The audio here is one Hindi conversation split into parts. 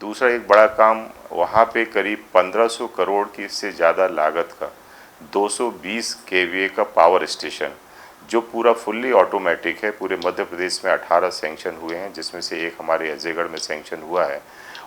दूसरा एक बड़ा काम वहाँ पे करीब 1500 करोड़ की से ज़्यादा लागत का 220 केवीए का पावर स्टेशन जो पूरा फुल्ली ऑटोमेटिक है। पूरे मध्य प्रदेश में 18 सैंक्शन हुए हैं, जिसमें से एक हमारे अजयगढ़ में सैंक्शन हुआ है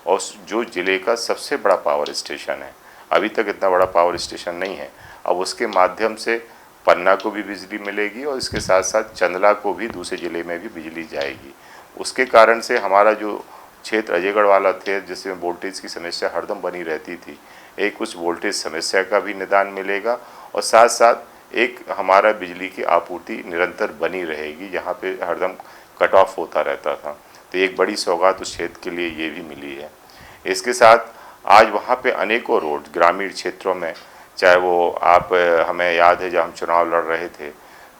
और जो ज़िले का सबसे बड़ा पावर स्टेशन है। अभी तक इतना बड़ा पावर स्टेशन नहीं है। अब उसके माध्यम से पन्ना को भी बिजली मिलेगी और इसके साथ साथ चंदला को भी, दूसरे ज़िले में भी बिजली जाएगी। उसके कारण से हमारा जो क्षेत्र अजयगढ़ वाला थे, जिसमें वोल्टेज की समस्या हरदम बनी रहती थी, एक उस वोल्टेज समस्या का भी निदान मिलेगा और साथ साथ एक हमारा बिजली की आपूर्ति निरंतर बनी रहेगी, जहाँ पे हरदम कट ऑफ होता रहता था। तो एक बड़ी सौगात उस क्षेत्र के लिए ये भी मिली है। इसके साथ आज वहाँ पे अनेकों रोड ग्रामीण क्षेत्रों में, चाहे वो आप, हमें याद है जब हम चुनाव लड़ रहे थे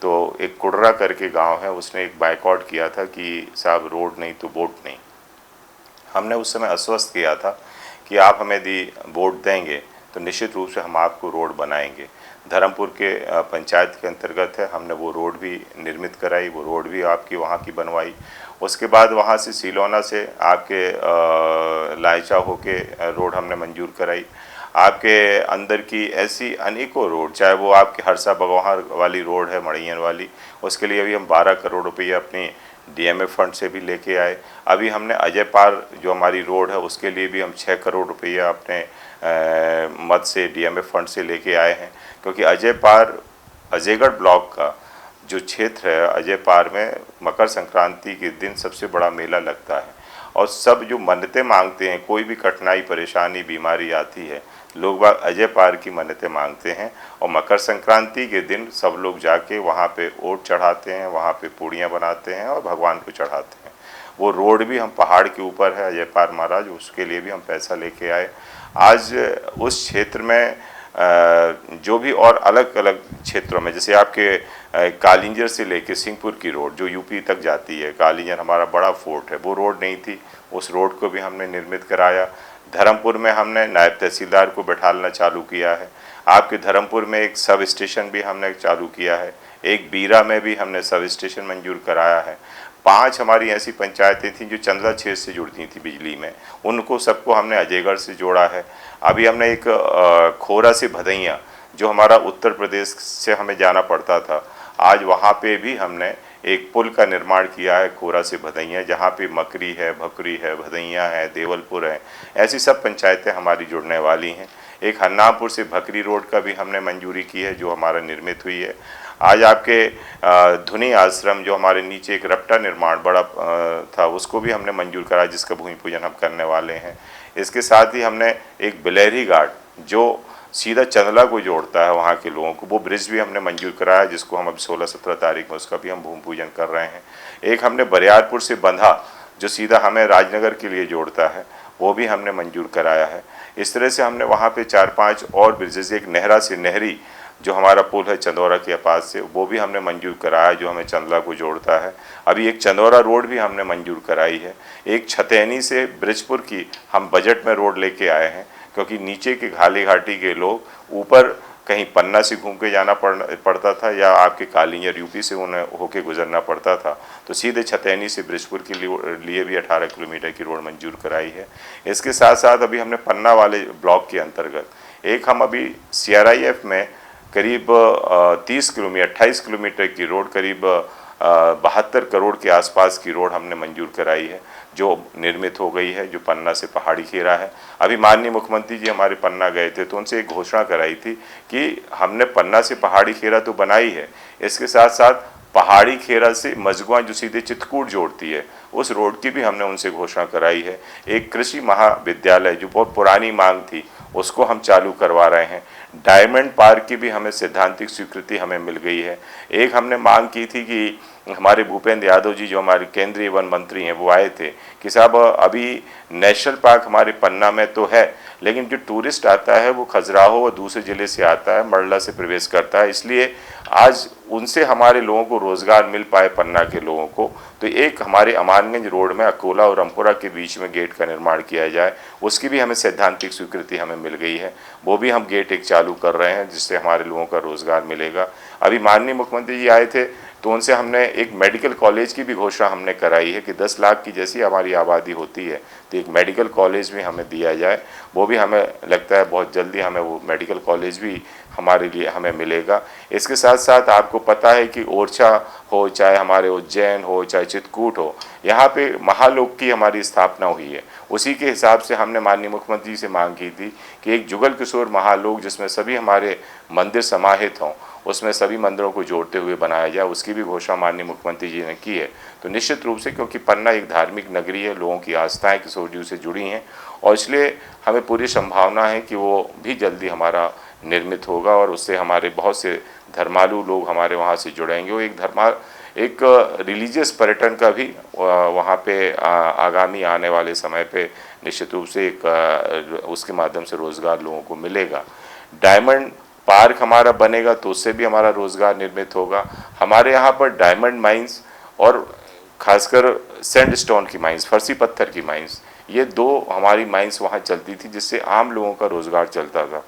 तो एक कुडरा करके गांव है, उसने एक बाइकआउट किया था कि साहब रोड नहीं तो वोट नहीं। हमने उस समय आश्वस्त किया था कि आप हमें वोट देंगे तो निश्चित रूप से हम आपको रोड बनाएंगे। धर्मपुर के पंचायत के अंतर्गत है, हमने वो रोड भी निर्मित कराई, वो रोड भी आपकी वहाँ की बनवाई। उसके बाद वहाँ से सिलोना से आपके लाइचा होके रोड हमने मंजूर कराई। आपके अंदर की ऐसी अनेकों रोड, चाहे वो आपके हरसा बगौहार वाली रोड है, मड़ैयन वाली, उसके लिए भी हम 12 करोड़ रुपये अपनी डीएमएफ फंड से भी लेके आए। अभी हमने अजय पार जो हमारी रोड है उसके लिए भी हम 6 करोड़ रुपया अपने मद से डीएमएफ फंड से लेके आए हैं, क्योंकि अजय पार अजयगढ़ ब्लॉक का जो क्षेत्र है, अजय पार में मकर संक्रांति के दिन सबसे बड़ा मेला लगता है और सब जो मन्नतें मांगते हैं, कोई भी कठिनाई परेशानी बीमारी आती है, लोग बाग अजय पार की मन्नतें मांगते हैं और मकर संक्रांति के दिन सब लोग जाके वहाँ पे ओट चढ़ाते हैं, वहाँ पे पूड़ियाँ बनाते हैं और भगवान को चढ़ाते हैं। वो रोड भी हम पहाड़ के ऊपर है अजय पार महाराज, उसके लिए भी हम पैसा लेके आए। आज उस क्षेत्र में जो भी और अलग अलग क्षेत्रों में, जैसे आपके कालिंजर से लेके सिंहपुर की रोड जो यूपी तक जाती है, कालिंजर हमारा बड़ा फोर्ट है, वो रोड नहीं थी, उस रोड को भी हमने निर्मित कराया। धर्मपुर में हमने नायब तहसीलदार को बैठालना चालू किया है। आपके धर्मपुर में एक सब स्टेशन भी हमने चालू किया है। एक बीरा में भी हमने सब स्टेशन मंजूर कराया है। 5 हमारी ऐसी पंचायतें थीं जो चंदला क्षेत्र से जुड़ती थी बिजली में, उनको सबको हमने अजयगढ़ से जोड़ा है। अभी हमने एक खोरा से भदैया, जो हमारा उत्तर प्रदेश से हमें जाना पड़ता था, आज वहाँ पे भी हमने एक पुल का निर्माण किया है खोरा से भदैया, जहाँ पे मकरी है, भकरी है, भदैया है, देवलपुर है, ऐसी सब पंचायतें हमारी जुड़ने वाली हैं। एक हन्नापुर से भकरी रोड का भी हमने मंजूरी की है, जो हमारा निर्मित हुई है। आज आपके धुनी आश्रम जो हमारे नीचे एक रपटा निर्माण बड़ा था, उसको भी हमने मंजूर करा, जिसका भूमि पूजन हम करने वाले हैं। इसके साथ ही हमने एक बिलेहरी घाट जो सीधा चंदला को जोड़ता है वहाँ के लोगों को, वो ब्रिज भी हमने मंजूर कराया, जिसको हम अब 16-17 तारीख में उसका भी हम भूमि पूजन कर रहे हैं। एक हमने बरियारपुर से बंधा जो सीधा हमें राजनगर के लिए जोड़ता है, वो भी हमने मंजूर कराया है। इस तरह से हमने वहाँ पे 4-5 और ब्रिजेज, एक नहरा से नहरी जो हमारा पुल है चंदौरा के पास से, वो भी हमने मंजूर कराया, जो हमें चंदला को जोड़ता है। अभी एक चंदौरा रोड भी हमने मंजूर कराई है। एक छतैनी से ब्रिजपुर की हम बजट में रोड लेके आए हैं, क्योंकि नीचे के घाली घाटी के लोग ऊपर कहीं पन्ना से घूम के जाना पड़ता था या आपके कालिंजर यूपी से उन्हें होके गुजरना पड़ता था, तो सीधे छतैनी से ब्रिजपुर के लिए भी 18 किलोमीटर की रोड मंजूर कराई है। इसके साथ साथ अभी हमने पन्ना वाले ब्लॉक के अंतर्गत एक हम अभी CRIF में करीब 28 किलोमीटर की रोड, करीब 72 करोड़ के आसपास की रोड हमने मंजूर कराई है, जो निर्मित हो गई है, जो पन्ना से पहाड़ी खेरा है। अभी माननीय मुख्यमंत्री जी हमारे पन्ना गए थे, तो उनसे एक घोषणा कराई थी कि हमने पन्ना से पहाड़ी खेरा तो बनाई है, इसके साथ साथ पहाड़ी खेरा से मजगुआ जो सीधे चित्रकूट जोड़ती है, उस रोड की भी हमने उनसे घोषणा कराई है। एक कृषि महाविद्यालय जो बहुत पुरानी मांग थी, उसको हम चालू करवा रहे हैं। डायमंड पार्क की भी हमें सैद्धांतिक स्वीकृति हमें मिल गई है। एक हमने मांग की थी कि हमारे भूपेंद्र यादव जी जो हमारे केंद्रीय वन मंत्री हैं, वो आए थे कि साहब अभी नेशनल पार्क हमारे पन्ना में तो है, लेकिन जो टूरिस्ट आता है वो खजुराहो और दूसरे ज़िले से आता है, मरला से प्रवेश करता है, इसलिए आज उनसे हमारे लोगों को रोज़गार मिल पाए, पन्ना के लोगों को। तो एक हमारे अमानगंज रोड में अकोला और रामपुरा के बीच में गेट का निर्माण किया जाए, उसकी भी हमें सैद्धांतिक स्वीकृति हमें मिल गई है। वो भी हम गेट एक चालू कर रहे हैं, जिससे हमारे लोगों का रोज़गार मिलेगा। अभी माननीय मुख्यमंत्री जी आए थे तो उनसे हमने एक मेडिकल कॉलेज की भी घोषणा हमने कराई है कि 10 लाख की जैसी हमारी आबादी होती है तो एक मेडिकल कॉलेज भी हमें दिया जाए। वो भी हमें लगता है बहुत जल्दी हमें वो मेडिकल कॉलेज भी हमारे लिए हमें मिलेगा। इसके साथ साथ आपको पता है कि ओरछा हो, चाहे हमारे उज्जैन हो, चाहे चित्रकूट हो, यहाँ पे महालोक की हमारी स्थापना हुई है। उसी के हिसाब से हमने माननीय मुख्यमंत्री से मांग की थी कि एक जुगल किशोर महालोक जिसमें सभी हमारे मंदिर समाहित हों, उसमें सभी मंदिरों को जोड़ते हुए बनाया जाए, उसकी भी घोषणा माननीय मुख्यमंत्री जी ने की है। तो निश्चित रूप से, क्योंकि पन्ना एक धार्मिक नगरी है, लोगों की आस्थाएं किशोर जी से जुड़ी हैं और इसलिए हमें पूरी संभावना है कि वो भी जल्दी हमारा निर्मित होगा और उससे हमारे बहुत से धर्मालु लोग हमारे वहाँ से जुड़ेंगे। वो एक रिलीजियस पर्यटन का भी वहाँ पे आगामी आने वाले समय पे निश्चित रूप से एक उसके माध्यम से रोज़गार लोगों को मिलेगा। डायमंड पार्क हमारा बनेगा तो उससे भी हमारा रोज़गार निर्मित होगा। हमारे यहाँ पर डायमंड माइंस और खासकर सैंडस्टोन की माइंस, फर्सी पत्थर की माइंस, ये दो हमारी माइंस वहाँ चलती थी जिससे आम लोगों का रोज़गार चलता था।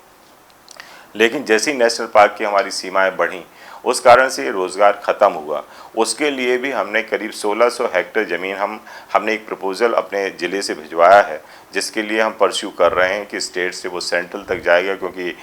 लेकिन जैसे ही नेशनल पार्क की हमारी सीमाएं बढ़ीं, उस कारण से ये रोज़गार ख़त्म हुआ। उसके लिए भी हमने करीब 1600 हेक्टेयर ज़मीन हमने एक प्रपोज़ल अपने ज़िले से भिजवाया है, जिसके लिए हम परस्यू कर रहे हैं कि स्टेट से वो सेंट्रल तक जाएगा, क्योंकि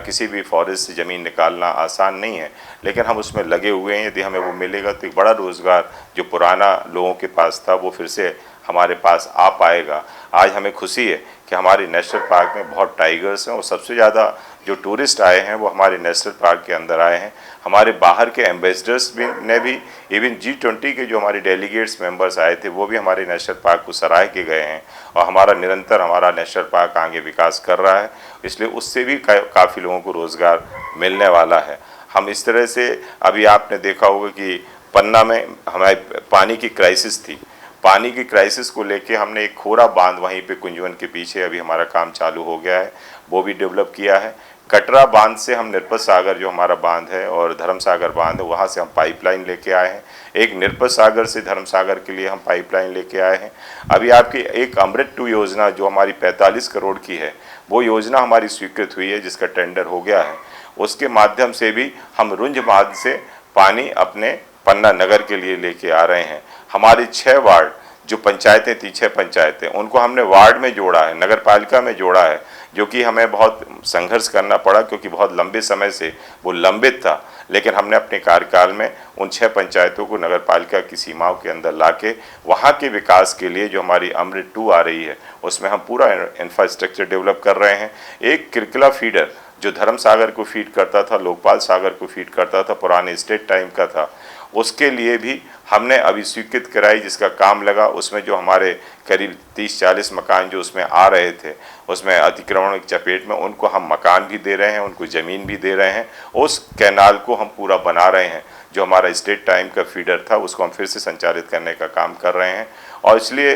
किसी भी फॉरेस्ट से ज़मीन निकालना आसान नहीं है। लेकिन हम उसमें लगे हुए हैं। यदि हमें वो मिलेगा तो एक बड़ा रोज़गार जो पुराना लोगों के पास था वो फिर से हमारे पास आ पाएगा। आज हमें खुशी है कि हमारे नेशनल पार्क में बहुत टाइगर्स हैं और सबसे ज़्यादा जो टूरिस्ट आए हैं वो हमारे नेशनल पार्क के अंदर आए हैं। हमारे बाहर के एम्बेसडर्स ने भी, इवन G20 के जो हमारे डेलीगेट्स मेंबर्स आए थे वो भी हमारे नेशनल पार्क को सराह के गए हैं और हमारा नेशनल पार्क आगे विकास कर रहा है, इसलिए उससे भी काफ़ी लोगों को रोज़गार मिलने वाला है। हम इस तरह से, अभी आपने देखा होगा कि पन्ना में हमारे पानी की क्राइसिस थी। पानी की क्राइसिस को लेके हमने एक खोरा बांध वहीं पे कुंजवन के पीछे अभी हमारा काम चालू हो गया है, वो भी डेवलप किया है। कटरा बांध से हम निरपत सागर जो हमारा बांध है और धर्म सागर बांध है, वहाँ से हम पाइपलाइन लेके आए हैं। एक निरपत सागर से धर्म सागर के लिए हम पाइपलाइन लेके आए हैं। अभी आपकी एक अमृत 2 योजना जो हमारी 45 करोड़ की है, वो योजना हमारी स्वीकृत हुई है, जिसका टेंडर हो गया है। उसके माध्यम से भी हम रुंझ बांध से पानी अपने पन्ना नगर के लिए लेके आ रहे हैं। हमारी 6 वार्ड जो पंचायतें थी, 6 पंचायतें, उनको हमने वार्ड में जोड़ा है, नगर पालिका में जोड़ा है, जो कि हमें बहुत संघर्ष करना पड़ा क्योंकि बहुत लंबे समय से वो लंबित था। लेकिन हमने अपने कार्यकाल में उन 6 पंचायतों को नगर पालिका की सीमाओं के अंदर लाके वहाँ के विकास के लिए जो हमारी अमृत 2 आ रही है उसमें हम पूरा इंफ्रास्ट्रक्चर डेवलप कर रहे हैं। एक किरकिला फीडर जो धर्म सागर को फीड करता था, लोकपाल सागर को फीड करता था, पुराने स्टेट टाइम का था, उसके लिए भी हमने अभी स्वीकृत कराई, जिसका काम लगा। उसमें जो हमारे करीब 30-40 मकान जो उसमें आ रहे थे, उसमें अतिक्रमण की चपेट में, उनको हम मकान भी दे रहे हैं, उनको ज़मीन भी दे रहे हैं। उस कैनाल को हम पूरा बना रहे हैं, जो हमारा स्टेट टाइम का फीडर था उसको हम फिर से संचालित करने का काम कर रहे हैं। और इसलिए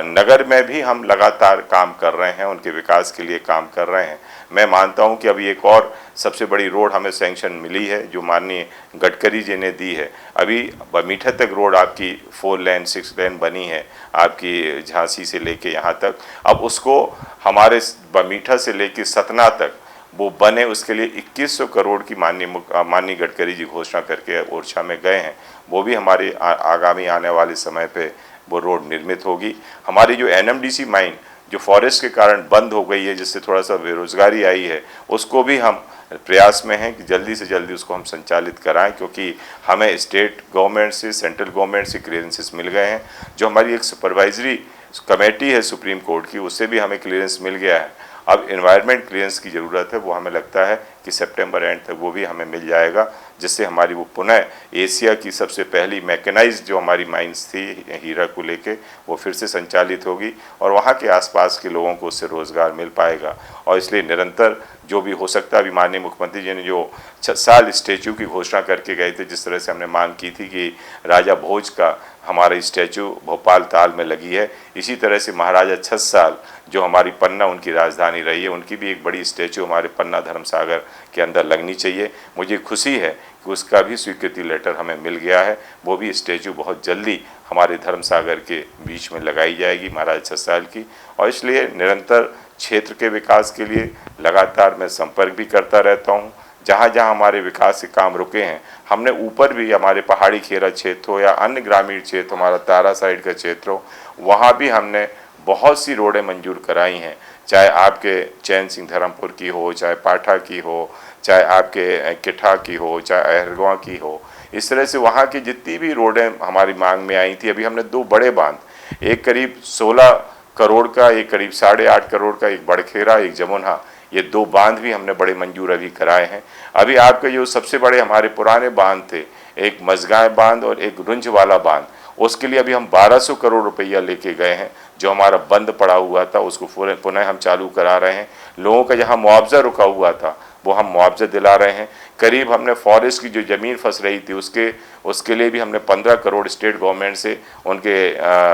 नगर में भी हम लगातार काम कर रहे हैं, उनके विकास के लिए काम कर रहे हैं। मैं मानता हूं कि अभी एक और सबसे बड़ी रोड हमें सैंक्शन मिली है जो माननीय गडकरी जी ने दी है। अभी बमीठा तक रोड आपकी 4 लेन 6 लेन बनी है, आपकी झांसी से लेके यहाँ तक। अब उसको हमारे बमीठा से लेके सतना तक वो बने, उसके लिए 2100 करोड़ की माननीय गडकरी जी घोषणा करके ओरछा में गए हैं। वो भी हमारे आगामी आने वाले समय पे वो रोड निर्मित होगी। हमारी जो NMDC माइन जो फॉरेस्ट के कारण बंद हो गई है, जिससे थोड़ा सा बेरोजगारी आई है, उसको भी हम प्रयास में हैं कि जल्दी से जल्दी उसको हम संचालित कराएं, क्योंकि हमें स्टेट गवर्नमेंट से, सेंट्रल गवर्नमेंट से क्लियरेंसेस मिल गए हैं। जो हमारी एक सुपरवाइजरी कमेटी है सुप्रीम कोर्ट की, उससे भी हमें क्लियरेंस मिल गया है। अब एनवायरनमेंट क्लियरेंस की ज़रूरत है, वो हमें लगता है कि सितंबर एंड तक वो भी हमें मिल जाएगा, जिससे हमारी वो पुनः एशिया की सबसे पहली मैकेनाइज्ड जो हमारी माइंस थी हीरा को लेके, वो फिर से संचालित होगी और वहाँ के आसपास के लोगों को उससे रोज़गार मिल पाएगा। और इसलिए निरंतर जो भी हो सकता है, अभी माननीय मुख्यमंत्री जी ने जो 6 साल स्टैचू की घोषणा करके गए थे, जिस तरह से हमने मांग की थी कि राजा भोज का हमारी स्टैचू भोपाल ताल में लगी है, इसी तरह से महाराजा 6 साल जो हमारी पन्ना उनकी राजधानी रही है, उनकी भी एक बड़ी स्टैचू हमारे पन्ना धर्म सागर के अंदर लगनी चाहिए। मुझे खुशी है कि उसका भी स्वीकृति लेटर हमें मिल गया है। वो भी स्टैचू बहुत जल्दी हमारे धर्म सागर के बीच में लगाई जाएगी महाराजा 6 साल की। और इसलिए निरंतर क्षेत्र के विकास के लिए लगातार मैं संपर्क भी करता रहता हूँ। जहाँ जहाँ हमारे विकास के काम रुके हैं, हमने ऊपर भी हमारे पहाड़ी खेरा क्षेत्र हो या अन्य ग्रामीण क्षेत्र, हमारा तारा साइड का क्षेत्र हो, वहाँ भी हमने बहुत सी रोडें मंजूर कराई हैं। चाहे आपके चैन सिंह धर्मपुर की हो, चाहे पाठा की हो, चाहे आपके किठा की हो, चाहे अहरगों की हो, इस तरह से वहाँ की जितनी भी रोडें हमारी मांग में आई थी। अभी हमने 2 बड़े बांध, एक करीब 16 करोड़ का, एक करीब 8.5 करोड़ का, एक बड़खेरा, एक जमुना, ये 2 बांध भी हमने बड़े मंजूर अभी कराए हैं। अभी आपके जो सबसे बड़े हमारे पुराने बांध थे, एक मझगांव बांध और एक रुंझ वाला बांध, उसके लिए अभी हम 1200 करोड़ रुपया लेके गए हैं। जो हमारा बंद पड़ा हुआ था उसको पुनः हम चालू करा रहे हैं। लोगों का जहाँ मुआवजा रुका हुआ था वो हम मुआवजा दिला रहे हैं। करीब हमने फॉरेस्ट की जो ज़मीन फंस रही थी उसके लिए भी हमने 15 करोड़ स्टेट गवर्नमेंट से उनके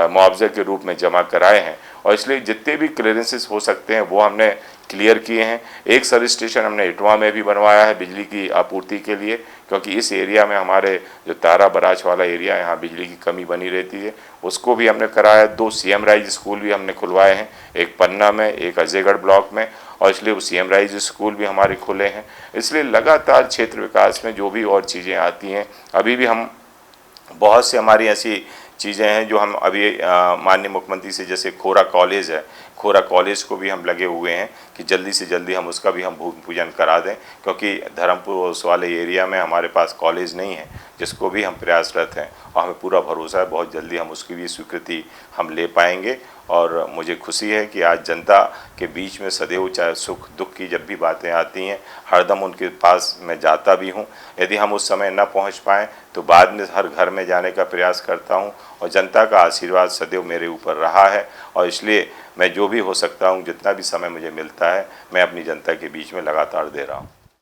मुआवजे के रूप में जमा कराए हैं। और इसलिए जितने भी क्लियरेंसेस हो सकते हैं वो हमने क्लियर किए हैं। एक सब स्टेशन हमने इटवा में भी बनवाया है बिजली की आपूर्ति के लिए, क्योंकि इस एरिया में हमारे जो तारा बराज वाला एरिया है, यहाँ बिजली की कमी बनी रहती है, उसको भी हमने कराया। 2 CM राइज स्कूल भी हमने खुलवाए हैं, एक पन्ना में, एक अजयगढ़ ब्लॉक में, और इसलिए वो CM राइज स्कूल भी हमारे खुले हैं। इसलिए लगातार क्षेत्र विकास में जो भी और चीज़ें आती हैं, अभी भी हम बहुत से हमारी ऐसी चीज़ें हैं जो हम अभी माननीय मुख्यमंत्री से, जैसे खोरा कॉलेज है, खोरा कॉलेज को भी हम लगे हुए हैं कि जल्दी से जल्दी हम उसका भी हम भूमि पूजन करा दें, क्योंकि धर्मपुर उस वाले एरिया में हमारे पास कॉलेज नहीं है, जिसको भी हम प्रयासरत हैं और हमें पूरा भरोसा है बहुत जल्दी हम उसकी भी स्वीकृति हम ले पाएंगे। और मुझे खुशी है कि आज जनता के बीच में सदैव, चाहे सुख दुख की जब भी बातें आती हैं, हरदम उनके पास मैं जाता भी हूं। यदि हम उस समय न पहुंच पाएँ तो बाद में हर घर में जाने का प्रयास करता हूं, और जनता का आशीर्वाद सदैव मेरे ऊपर रहा है। और इसलिए मैं जो भी हो सकता हूं, जितना भी समय मुझे मिलता है, मैं अपनी जनता के बीच में लगातार दे रहा हूं।